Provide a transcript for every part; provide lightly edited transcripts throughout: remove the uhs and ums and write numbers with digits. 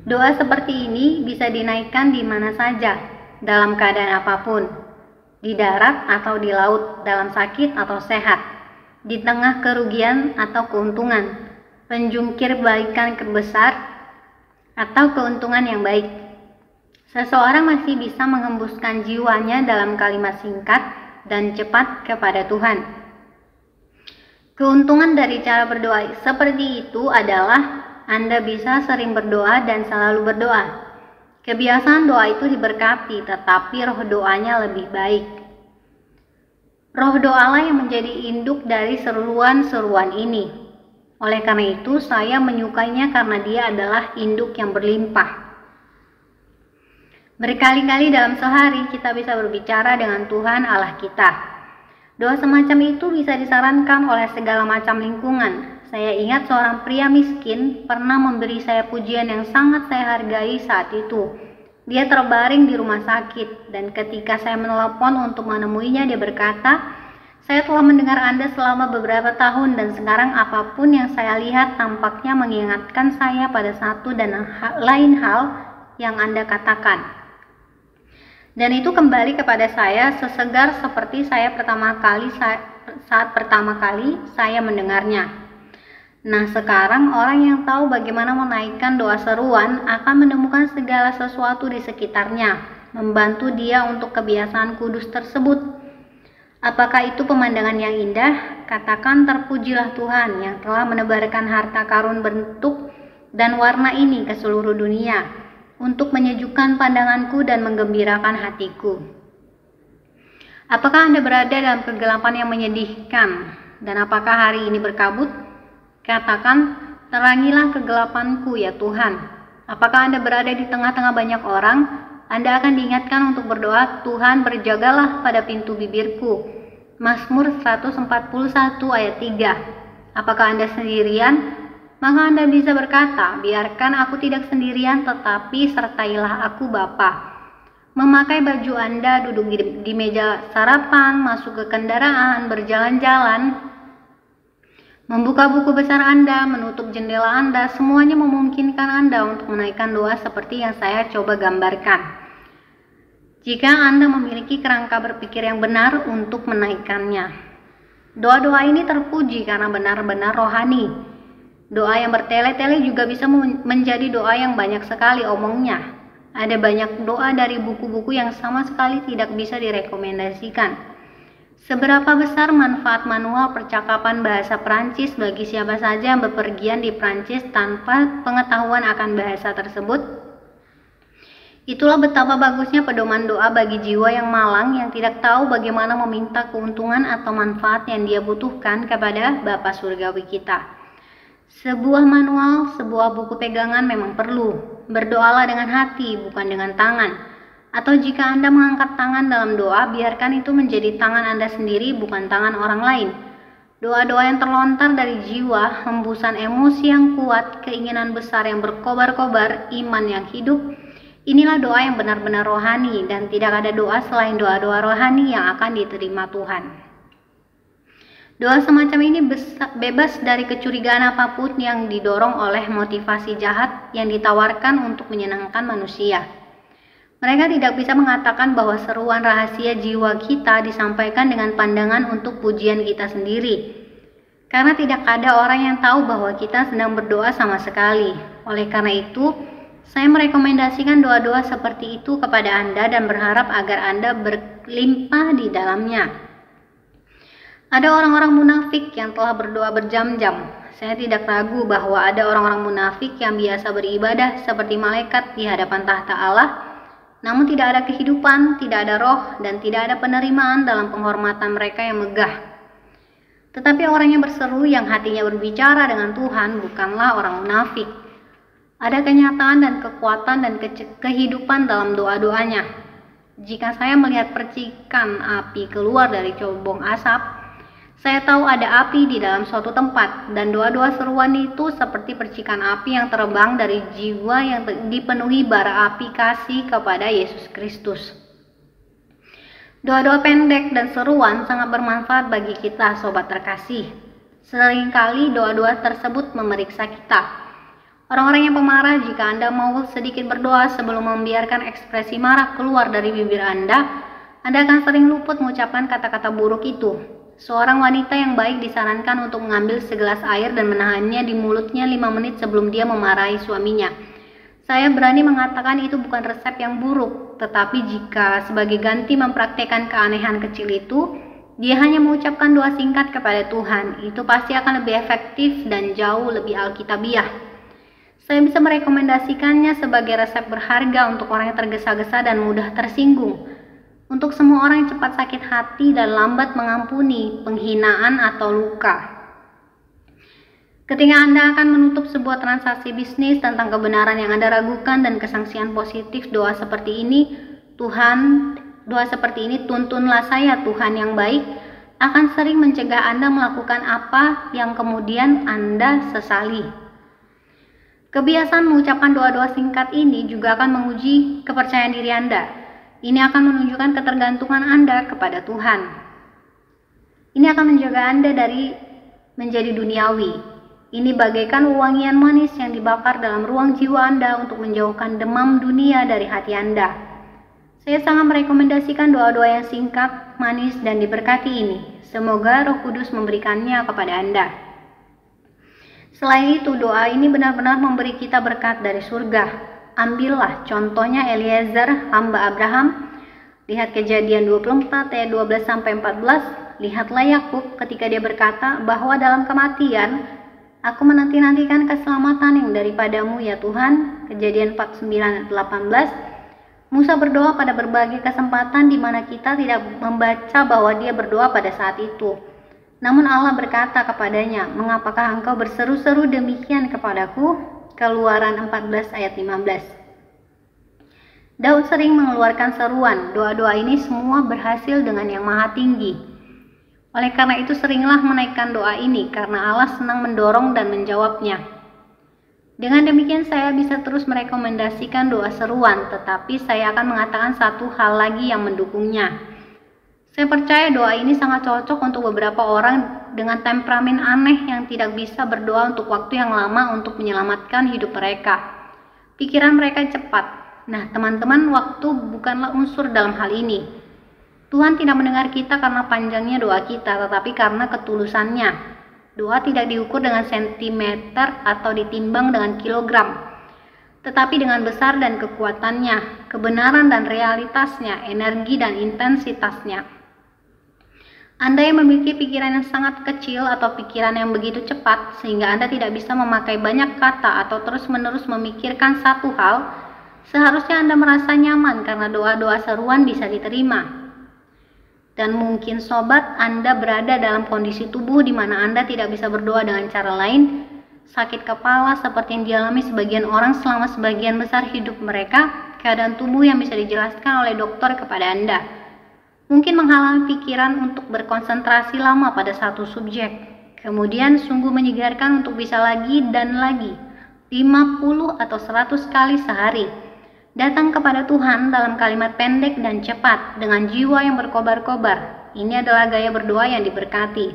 Doa seperti ini bisa dinaikkan di mana saja, dalam keadaan apapun, di darat atau di laut, dalam sakit atau sehat, di tengah kerugian atau keuntungan, penjungkir balikan besar atau keuntungan yang baik. Seseorang masih bisa mengembuskan jiwanya dalam kalimat singkat dan cepat kepada Tuhan. Keuntungan dari cara berdoa seperti itu adalah Anda bisa sering berdoa dan selalu berdoa. Kebiasaan doa itu diberkati, tetapi roh doanya lebih baik. Roh doalah yang menjadi induk dari seruan-seruan ini. Oleh karena itu, saya menyukainya karena dia adalah induk yang berlimpah. Berkali-kali dalam sehari kita bisa berbicara dengan Tuhan Allah kita. Doa semacam itu bisa disarankan oleh segala macam lingkungan. Saya ingat seorang pria miskin pernah memberi saya pujian yang sangat saya hargai saat itu. Dia terbaring di rumah sakit, dan ketika saya menelepon untuk menemuinya, dia berkata, "Saya telah mendengar Anda selama beberapa tahun, dan sekarang apapun yang saya lihat tampaknya mengingatkan saya pada satu dan lain hal yang Anda katakan. Dan itu kembali kepada saya sesegar seperti saat pertama kali saya mendengarnya." Nah, sekarang orang yang tahu bagaimana menaikkan doa seruan akan menemukan segala sesuatu di sekitarnya, membantu dia untuk kebiasaan kudus tersebut. Apakah itu pemandangan yang indah? Katakan, "Terpujilah Tuhan yang telah menebarkan harta karun bentuk dan warna ini ke seluruh dunia, untuk menyejukkan pandanganku dan menggembirakan hatiku." Apakah Anda berada dalam kegelapan yang menyedihkan? Dan apakah hari ini berkabut? Katakan, "Terangilah kegelapanku ya Tuhan." Apakah Anda berada di tengah-tengah banyak orang? Anda akan diingatkan untuk berdoa, "Tuhan, berjagalah pada pintu bibirku." Mazmur 141 ayat 3. Apakah Anda sendirian? Maka Anda bisa berkata, "Biarkan aku tidak sendirian, tetapi sertailah aku Bapa." Memakai baju Anda, duduk di meja sarapan, masuk ke kendaraan, berjalan-jalan, membuka buku besar Anda, menutup jendela Anda, semuanya memungkinkan Anda untuk menaikkan doa seperti yang saya coba gambarkan. Jika Anda memiliki kerangka berpikir yang benar untuk menaikkannya. Doa-doa ini terpuji karena benar-benar rohani. Doa yang bertele-tele juga bisa menjadi doa yang banyak sekali omongnya. Ada banyak doa dari buku-buku yang sama sekali tidak bisa direkomendasikan. Seberapa besar manfaat manual percakapan bahasa Prancis bagi siapa saja yang bepergian di Prancis tanpa pengetahuan akan bahasa tersebut? Itulah betapa bagusnya pedoman doa bagi jiwa yang malang yang tidak tahu bagaimana meminta keuntungan atau manfaat yang dia butuhkan kepada Bapa Surgawi kita. Sebuah manual, sebuah buku pegangan memang perlu. Berdoalah dengan hati, bukan dengan tangan. Atau jika Anda mengangkat tangan dalam doa, biarkan itu menjadi tangan Anda sendiri, bukan tangan orang lain. Doa-doa yang terlontar dari jiwa, hembusan emosi yang kuat, keinginan besar yang berkobar-kobar, iman yang hidup, inilah doa yang benar-benar rohani, dan tidak ada doa selain doa-doa rohani yang akan diterima Tuhan. Doa semacam ini bebas dari kecurigaan apapun yang didorong oleh motivasi jahat yang ditawarkan untuk menyenangkan manusia. Mereka tidak bisa mengatakan bahwa seruan rahasia jiwa kita disampaikan dengan pandangan untuk pujian kita sendiri. Karena tidak ada orang yang tahu bahwa kita sedang berdoa sama sekali. Oleh karena itu, saya merekomendasikan doa-doa seperti itu kepada Anda dan berharap agar Anda berlimpah di dalamnya. Ada orang-orang munafik yang telah berdoa berjam-jam. Saya tidak ragu bahwa ada orang-orang munafik yang biasa beribadah seperti malaikat di hadapan tahta Allah, namun tidak ada kehidupan, tidak ada roh, dan tidak ada penerimaan dalam penghormatan mereka yang megah. Tetapi orang yang berseru, yang hatinya berbicara dengan Tuhan, bukanlah orang munafik. Ada kenyataan dan kekuatan dan kehidupan dalam doa-doanya. Jika saya melihat percikan api keluar dari cobong asap, saya tahu ada api di dalam suatu tempat, dan doa-doa seruan itu seperti percikan api yang terbang dari jiwa yang dipenuhi bara api kasih kepada Yesus Kristus. Doa-doa pendek dan seruan sangat bermanfaat bagi kita, sobat terkasih. Seringkali doa-doa tersebut memeriksa kita. Orang-orang yang pemarah, jika Anda mau sedikit berdoa sebelum membiarkan ekspresi marah keluar dari bibir Anda akan sering luput mengucapkan kata-kata buruk itu. Seorang wanita yang baik disarankan untuk mengambil segelas air dan menahannya di mulutnya 5 menit sebelum dia memarahi suaminya. Saya berani mengatakan itu bukan resep yang buruk, tetapi jika sebagai ganti mempraktekkan keanehan kecil itu, dia hanya mengucapkan doa singkat kepada Tuhan, itu pasti akan lebih efektif dan jauh lebih alkitabiah. Saya bisa merekomendasikannya sebagai resep berharga untuk orang yang tergesa-gesa dan mudah tersinggung. Untuk semua orang yang cepat sakit hati dan lambat mengampuni penghinaan atau luka. Ketika Anda akan menutup sebuah transaksi bisnis tentang kebenaran yang Anda ragukan dan kesangsian positif doa seperti ini, tuntunlah saya Tuhan yang baik, akan sering mencegah Anda melakukan apa yang kemudian Anda sesali. Kebiasaan mengucapkan doa-doa singkat ini juga akan menguji kepercayaan diri Anda. Ini akan menunjukkan ketergantungan Anda kepada Tuhan. Ini akan menjaga Anda dari menjadi duniawi. Ini bagaikan wangian manis yang dibakar dalam ruang jiwa Anda untuk menjauhkan demam dunia dari hati Anda. Saya sangat merekomendasikan doa-doa yang singkat, manis, dan diberkati ini. Semoga Roh Kudus memberikannya kepada Anda. Selain itu, doa ini benar-benar memberi kita berkat dari surga. Ambillah contohnya Eliezer, hamba Abraham. Lihat Kejadian 24 ayat 12-14. Lihatlah Yakub ketika dia berkata bahwa dalam kematian, aku menanti-nantikan keselamatan yang daripadamu ya Tuhan. Kejadian 49 ayat 18. Musa berdoa pada berbagai kesempatan di mana kita tidak membaca bahwa dia berdoa pada saat itu. Namun Allah berkata kepadanya, mengapakah engkau berseru-seru demikian kepadaku? Keluaran 14 ayat 15. Daud sering mengeluarkan seruan, doa-doa ini semua berhasil dengan yang maha tinggi. Oleh karena itu seringlah menaikkan doa ini, karena Allah senang mendorong dan menjawabnya. Dengan demikian saya bisa terus merekomendasikan doa seruan, tetapi saya akan mengatakan satu hal lagi yang mendukungnya. Saya percaya doa ini sangat cocok untuk beberapa orang dengan temperamen aneh yang tidak bisa berdoa untuk waktu yang lama untuk menyelamatkan hidup mereka. Pikiran mereka cepat. Nah, teman-teman, waktu bukanlah unsur dalam hal ini. Tuhan tidak mendengar kita karena panjangnya doa kita, tetapi karena ketulusannya. Doa tidak diukur dengan sentimeter atau ditimbang dengan kilogram, tetapi dengan besar dan kekuatannya, kebenaran dan realitasnya, energi dan intensitasnya. Anda yang memiliki pikiran yang sangat kecil atau pikiran yang begitu cepat sehingga Anda tidak bisa memakai banyak kata atau terus-menerus memikirkan satu hal, seharusnya Anda merasa nyaman karena doa-doa seruan bisa diterima. Dan mungkin sobat, Anda berada dalam kondisi tubuh di mana Anda tidak bisa berdoa dengan cara lain, sakit kepala seperti yang dialami sebagian orang selama sebagian besar hidup mereka, keadaan tubuh yang bisa dijelaskan oleh dokter kepada Anda. Mungkin menghalangi pikiran untuk berkonsentrasi lama pada satu subjek. Kemudian sungguh menyegarkan untuk bisa lagi dan lagi, 50 atau 100 kali sehari. Datang kepada Tuhan dalam kalimat pendek dan cepat, dengan jiwa yang berkobar-kobar. Ini adalah gaya berdoa yang diberkati.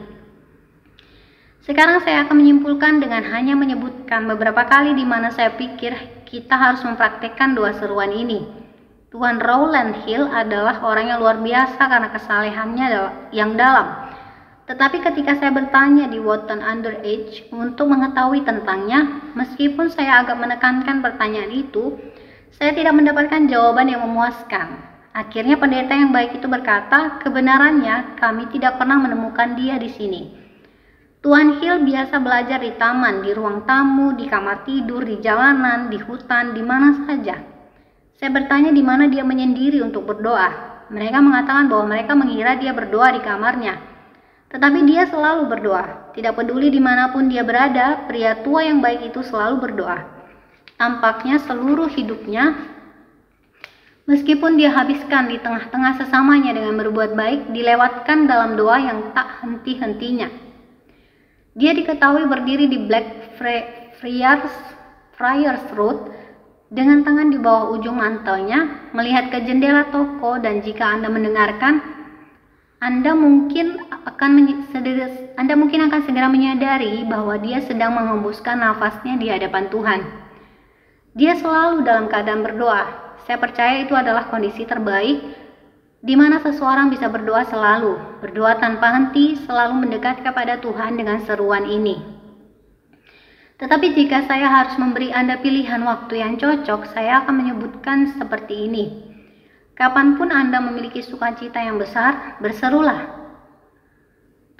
Sekarang saya akan menyimpulkan dengan hanya menyebutkan beberapa kali di mana saya pikir kita harus mempraktekkan doa seruan ini. Tuan Rowland Hill adalah orang yang luar biasa karena kesalehannya yang dalam. Tetapi ketika saya bertanya di Wotton Underage untuk mengetahui tentangnya, meskipun saya agak menekankan pertanyaan itu, saya tidak mendapatkan jawaban yang memuaskan. Akhirnya pendeta yang baik itu berkata, kebenarannya kami tidak pernah menemukan dia di sini. Tuan Hill biasa belajar di taman, di ruang tamu, di kamar tidur, di jalanan, di hutan, di mana saja. Saya bertanya di mana dia menyendiri untuk berdoa. Mereka mengatakan bahwa mereka mengira dia berdoa di kamarnya. Tetapi dia selalu berdoa. Tidak peduli dimanapun dia berada, pria tua yang baik itu selalu berdoa. Tampaknya seluruh hidupnya, meskipun dia habiskan di tengah-tengah sesamanya dengan berbuat baik, dilewatkan dalam doa yang tak henti-hentinya. Dia diketahui berdiri di Friars Road, dengan tangan di bawah ujung mantelnya, melihat ke jendela toko, dan jika Anda mendengarkan, Anda mungkin akan segera menyadari bahwa dia sedang menghembuskan nafasnya di hadapan Tuhan. Dia selalu dalam keadaan berdoa. Saya percaya itu adalah kondisi terbaik di mana seseorang bisa berdoa selalu, berdoa tanpa henti, selalu mendekat kepada Tuhan dengan seruan ini. Tetapi jika saya harus memberi Anda pilihan waktu yang cocok, saya akan menyebutkan seperti ini. Kapanpun Anda memiliki sukacita yang besar, berserulah.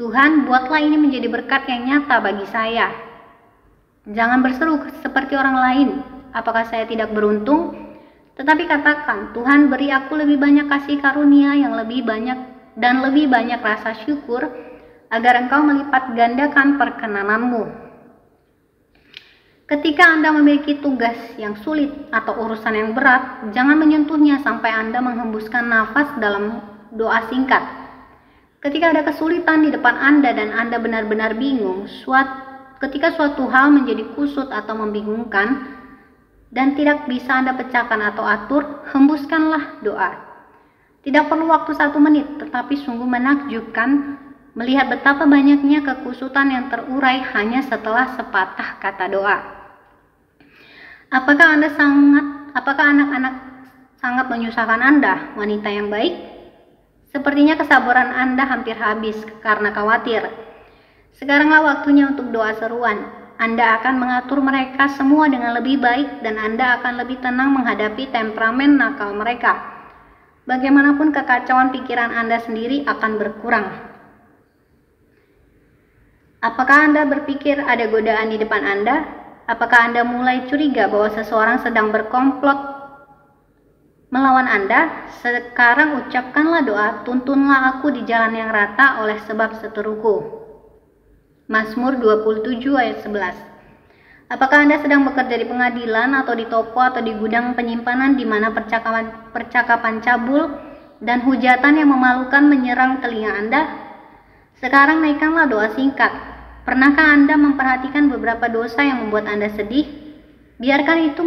Tuhan, buatlah ini menjadi berkat yang nyata bagi saya. Jangan berseru seperti orang lain. Apakah saya tidak beruntung? Tetapi katakan, Tuhan, beri aku lebih banyak kasih karunia yang lebih banyak dan lebih banyak rasa syukur, agar Engkau melipat gandakan perkenananmu. Ketika Anda memiliki tugas yang sulit atau urusan yang berat, jangan menyentuhnya sampai Anda menghembuskan nafas dalam doa singkat. Ketika ada kesulitan di depan Anda dan Anda benar-benar bingung, ketika suatu hal menjadi kusut atau membingungkan, dan tidak bisa Anda pecahkan atau atur, hembuskanlah doa. Tidak perlu waktu 1 menit, tetapi sungguh menakjubkan melihat betapa banyaknya kekusutan yang terurai hanya setelah sepatah kata doa. Apakah anak-anak sangat menyusahkan Anda, wanita yang baik? Sepertinya kesabaran Anda hampir habis karena khawatir. Sekaranglah waktunya untuk doa seruan. Anda akan mengatur mereka semua dengan lebih baik dan Anda akan lebih tenang menghadapi temperamen nakal mereka. Bagaimanapun kekacauan pikiran Anda sendiri akan berkurang. Apakah Anda berpikir ada godaan di depan Anda? Apakah Anda mulai curiga bahwa seseorang sedang berkomplot melawan Anda? Sekarang ucapkanlah doa, tuntunlah aku di jalan yang rata oleh sebab seteruku. Mazmur 27 ayat 11. Apakah Anda sedang bekerja di pengadilan atau di toko atau di gudang penyimpanan di mana percakapan cabul dan hujatan yang memalukan menyerang telinga Anda? Sekarang naikkanlah doa singkat. Pernahkah Anda memperhatikan beberapa dosa yang membuat Anda sedih? Biarkan itu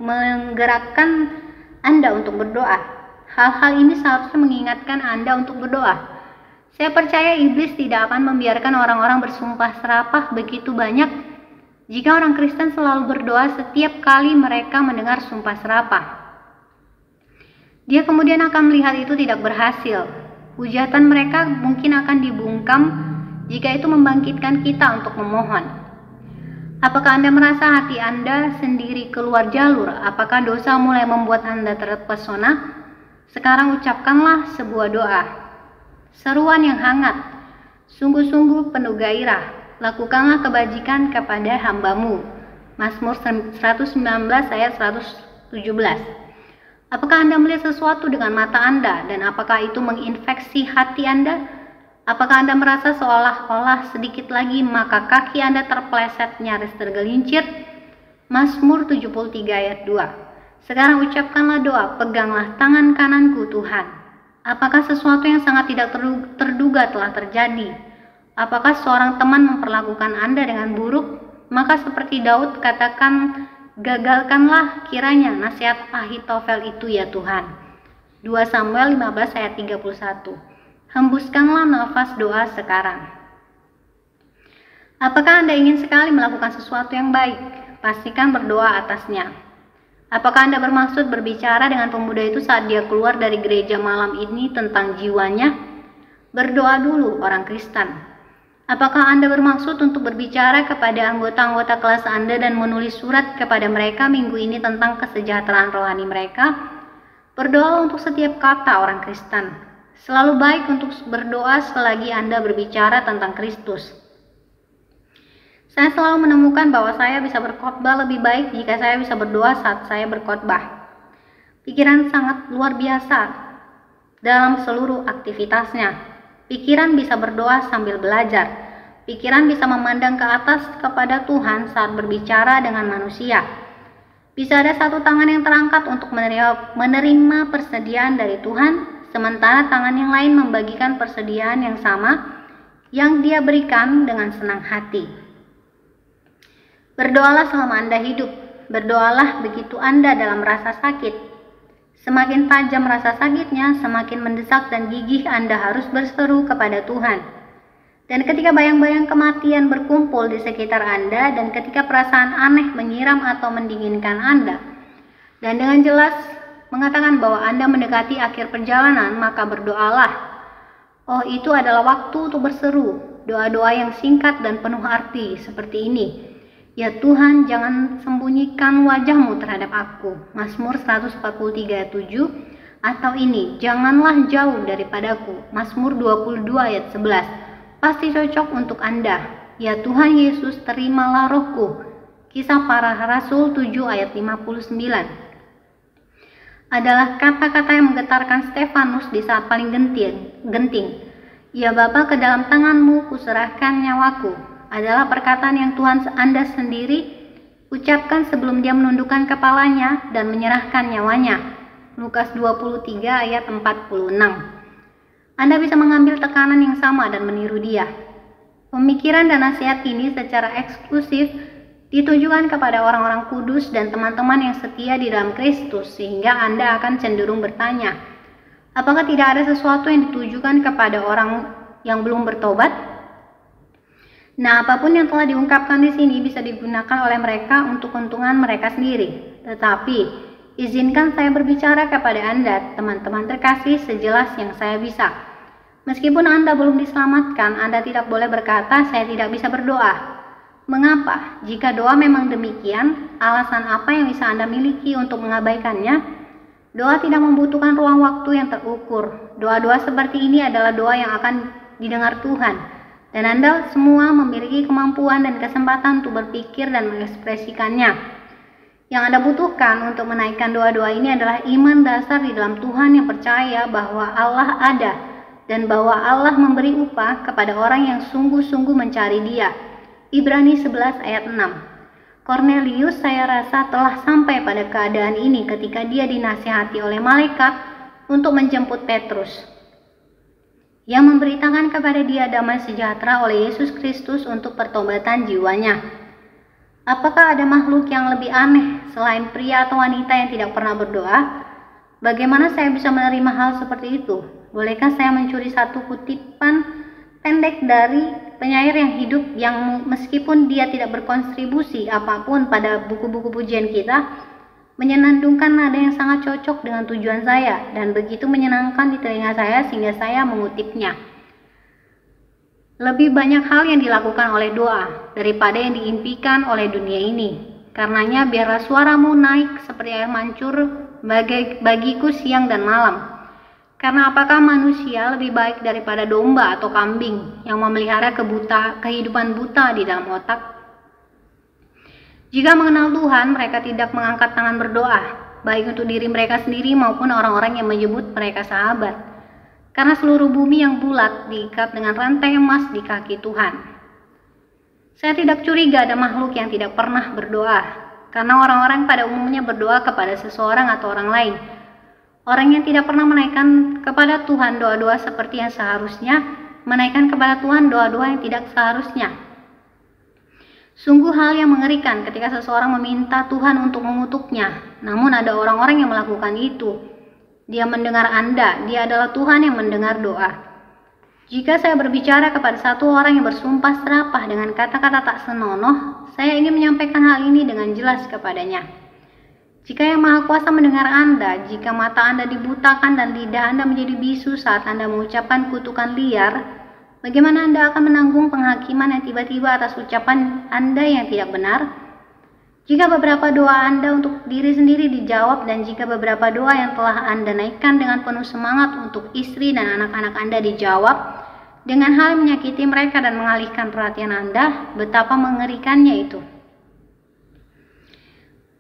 menggerakkan Anda untuk berdoa. Hal-hal ini seharusnya mengingatkan Anda untuk berdoa. Saya percaya iblis tidak akan membiarkan orang-orang bersumpah serapah begitu banyak jika orang Kristen selalu berdoa setiap kali mereka mendengar sumpah serapah. Dia kemudian akan melihat itu tidak berhasil. Hujatan mereka mungkin akan dibungkam jika itu membangkitkan kita untuk memohon. Apakah Anda merasa hati Anda sendiri keluar jalur? Apakah dosa mulai membuat Anda terpesona? Sekarang ucapkanlah sebuah doa. Seruan yang hangat, sungguh-sungguh penuh gairah, lakukanlah kebajikan kepada hambamu. Mazmur 119 ayat 117. Apakah Anda melihat sesuatu dengan mata Anda dan apakah itu menginfeksi hati Anda? Apakah Anda merasa seolah-olah sedikit lagi maka kaki Anda terpeleset nyaris tergelincir? Mazmur 73 ayat 2. Sekarang ucapkanlah doa, peganglah tangan kananku Tuhan. Apakah sesuatu yang sangat tidak terduga telah terjadi? Apakah seorang teman memperlakukan Anda dengan buruk? Maka seperti Daud katakan, gagalkanlah kiranya nasihat Ahitofel itu ya Tuhan. 2 Samuel 15 ayat 31. Hembuskanlah nafas doa sekarang. Apakah Anda ingin sekali melakukan sesuatu yang baik? Pastikan berdoa atasnya. Apakah Anda bermaksud berbicara dengan pemuda itu saat dia keluar dari gereja malam ini tentang jiwanya? Berdoa dulu, orang Kristen. Apakah Anda bermaksud untuk berbicara kepada anggota-anggota kelas Anda dan menulis surat kepada mereka minggu ini tentang kesejahteraan rohani mereka? Berdoa untuk setiap kata orang Kristen. Selalu baik untuk berdoa selagi Anda berbicara tentang Kristus. Saya selalu menemukan bahwa saya bisa berkhotbah lebih baik jika saya bisa berdoa saat saya berkhotbah. Pikiran sangat luar biasa dalam seluruh aktivitasnya. Pikiran bisa berdoa sambil belajar. Pikiran bisa memandang ke atas kepada Tuhan saat berbicara dengan manusia. Bisa ada satu tangan yang terangkat untuk menerima persediaan dari Tuhan, sementara tangan yang lain membagikan persediaan yang sama yang Dia berikan dengan senang hati. Berdoalah selama Anda hidup. Berdoalah begitu Anda dalam rasa sakit. Semakin tajam rasa sakitnya, semakin mendesak dan gigih Anda harus berseru kepada Tuhan. Dan ketika bayang-bayang kematian berkumpul di sekitar Anda, dan ketika perasaan aneh menyiram atau mendinginkan Anda, dan dengan jelas mengatakan bahwa Anda mendekati akhir perjalanan, maka berdoalah. Oh, itu adalah waktu untuk berseru, doa-doa yang singkat dan penuh arti seperti ini. Ya Tuhan, jangan sembunyikan wajah-Mu terhadap aku. Mazmur 143 ayat 7. Atau ini, janganlah jauh daripadaku. Mazmur 22 ayat 11. Pasti cocok untuk Anda. Ya Tuhan Yesus, terimalah rohku. Kisah Para Rasul 7 ayat 59. Adalah kata-kata yang menggetarkan Stefanus di saat paling genting. Ya Bapa, ke dalam tangan-Mu kuserahkan nyawaku. Adalah perkataan yang Tuhan Anda sendiri ucapkan sebelum Dia menundukkan kepalanya dan menyerahkan nyawanya. Lukas 23 ayat 46. Anda bisa mengambil tekanan yang sama dan meniru Dia. Pemikiran dan nasihat ini secara eksklusif ditujukan kepada orang-orang kudus dan teman-teman yang setia di dalam Kristus, sehingga Anda akan cenderung bertanya, apakah tidak ada sesuatu yang ditujukan kepada orang yang belum bertobat? Nah, apapun yang telah diungkapkan di sini bisa digunakan oleh mereka untuk keuntungan mereka sendiri. Tetapi, izinkan saya berbicara kepada Anda, teman-teman terkasih, sejelas yang saya bisa. Meskipun Anda belum diselamatkan, Anda tidak boleh berkata, saya tidak bisa berdoa. Mengapa? Jika doa memang demikian, alasan apa yang bisa Anda miliki untuk mengabaikannya? Doa tidak membutuhkan ruang waktu yang terukur. Doa-doa seperti ini adalah doa yang akan didengar Tuhan. Dan Anda semua memiliki kemampuan dan kesempatan untuk berpikir dan mengekspresikannya. Yang Anda butuhkan untuk menaikkan doa-doa ini adalah iman dasar di dalam Tuhan yang percaya bahwa Allah ada dan bahwa Allah memberi upah kepada orang yang sungguh-sungguh mencari Dia. Ibrani 11 ayat 6. Cornelius saya rasa telah sampai pada keadaan ini ketika dia dinasihati oleh malaikat untuk menjemput Petrus, yang memberitakan kepada dia damai sejahtera oleh Yesus Kristus untuk pertobatan jiwanya. Apakah ada makhluk yang lebih aneh selain pria atau wanita yang tidak pernah berdoa? Bagaimana saya bisa menerima hal seperti itu? Bolehkah saya mencuri satu kutipan pendek dari penyair yang hidup yang meskipun dia tidak berkontribusi apapun pada buku-buku pujian kita, menyenandungkan nada yang sangat cocok dengan tujuan saya dan begitu menyenangkan di telinga saya sehingga saya mengutipnya. Lebih banyak hal yang dilakukan oleh doa daripada yang diimpikan oleh dunia ini. Karenanya biarlah suaramu naik seperti air mancur bagiku siang dan malam. Karena apakah manusia lebih baik daripada domba atau kambing yang memelihara kehidupan buta di dalam otak? Jika mengenal Tuhan, mereka tidak mengangkat tangan berdoa, baik untuk diri mereka sendiri maupun orang-orang yang menyebut mereka sahabat. Karena seluruh bumi yang bulat diikat dengan rantai emas di kaki Tuhan. Saya tidak curiga ada makhluk yang tidak pernah berdoa, karena orang-orang pada umumnya berdoa kepada seseorang atau orang lain. Orang yang tidak pernah menaikkan kepada Tuhan doa-doa seperti yang seharusnya, menaikkan kepada Tuhan doa-doa yang tidak seharusnya. Sungguh hal yang mengerikan ketika seseorang meminta Tuhan untuk mengutuknya, namun ada orang-orang yang melakukan itu. Dia mendengar Anda, Dia adalah Tuhan yang mendengar doa. Jika saya berbicara kepada satu orang yang bersumpah serapah dengan kata-kata tak senonoh, saya ingin menyampaikan hal ini dengan jelas kepadanya. Jika Yang Maha Kuasa mendengar Anda, jika mata Anda dibutakan dan lidah Anda menjadi bisu saat Anda mengucapkan kutukan liar, bagaimana Anda akan menanggung penghakiman yang tiba-tiba atas ucapan Anda yang tidak benar? Jika beberapa doa Anda untuk diri sendiri dijawab dan jika beberapa doa yang telah Anda naikkan dengan penuh semangat untuk istri dan anak-anak Anda dijawab dengan hal yang menyakiti mereka dan mengalihkan perhatian Anda, betapa mengerikannya itu.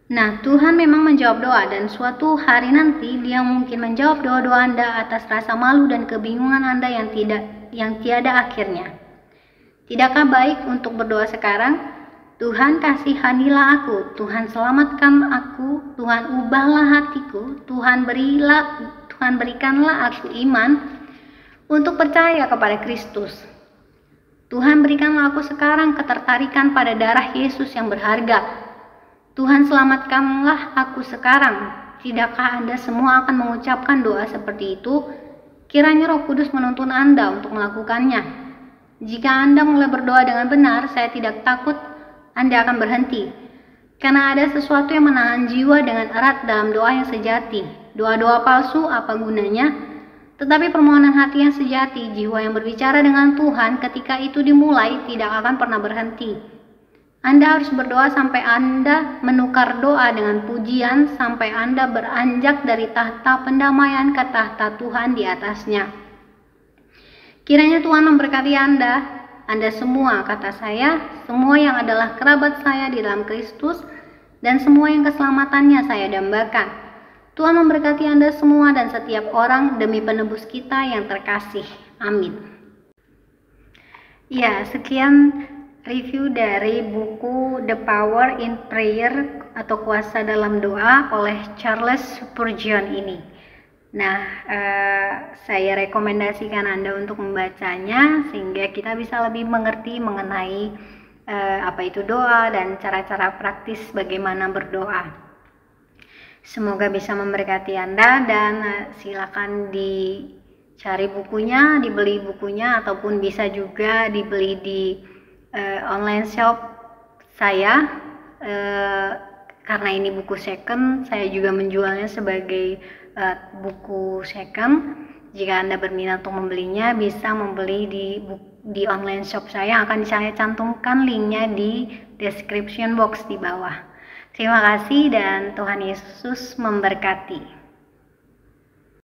Nah, Tuhan memang menjawab doa dan suatu hari nanti Dia mungkin menjawab doa-doa Anda atas rasa malu dan kebingungan Anda yang tiada akhirnya. Tidakkah baik untuk berdoa sekarang? Tuhan kasihanilah aku, Tuhan selamatkan aku, Tuhan ubahlah hatiku, Tuhan berikanlah aku iman untuk percaya kepada Kristus. Tuhan berikanlah aku sekarang ketertarikan pada darah Yesus yang berharga. Tuhan selamatkanlah aku sekarang. Tidakkah Anda semua akan mengucapkan doa seperti itu? Kiranya Roh Kudus menuntun Anda untuk melakukannya. Jika Anda mulai berdoa dengan benar, saya tidak takut Anda akan berhenti. Karena ada sesuatu yang menahan jiwa dengan erat dalam doa yang sejati. Doa-doa palsu apa gunanya? Tetapi permohonan hati yang sejati, jiwa yang berbicara dengan Tuhan ketika itu dimulai tidak akan pernah berhenti. Anda harus berdoa sampai Anda menukar doa dengan pujian, sampai Anda beranjak dari tahta pendamaian ke tahta Tuhan di atasnya. Kiranya Tuhan memberkati Anda semua, kata saya, semua yang adalah kerabat saya di dalam Kristus, dan semua yang keselamatannya saya dambakan. Tuhan memberkati Anda semua dan setiap orang demi penebus kita yang terkasih. Amin. Ya, sekian review dari buku The Power in Prayer atau Kuasa dalam Doa oleh Charles Spurgeon ini. Nah, saya rekomendasikan Anda untuk membacanya sehingga kita bisa lebih mengerti mengenai apa itu doa dan cara-cara praktis bagaimana berdoa. Semoga bisa memberkati Anda dan silakan dicari bukunya, dibeli bukunya, ataupun bisa juga dibeli di online shop saya, karena ini buku second, saya juga menjualnya sebagai buku second. Jika Anda berminat untuk membelinya, bisa membeli di online shop saya. Akan saya cantumkan linknya di description box di bawah. Terima kasih dan Tuhan Yesus memberkati.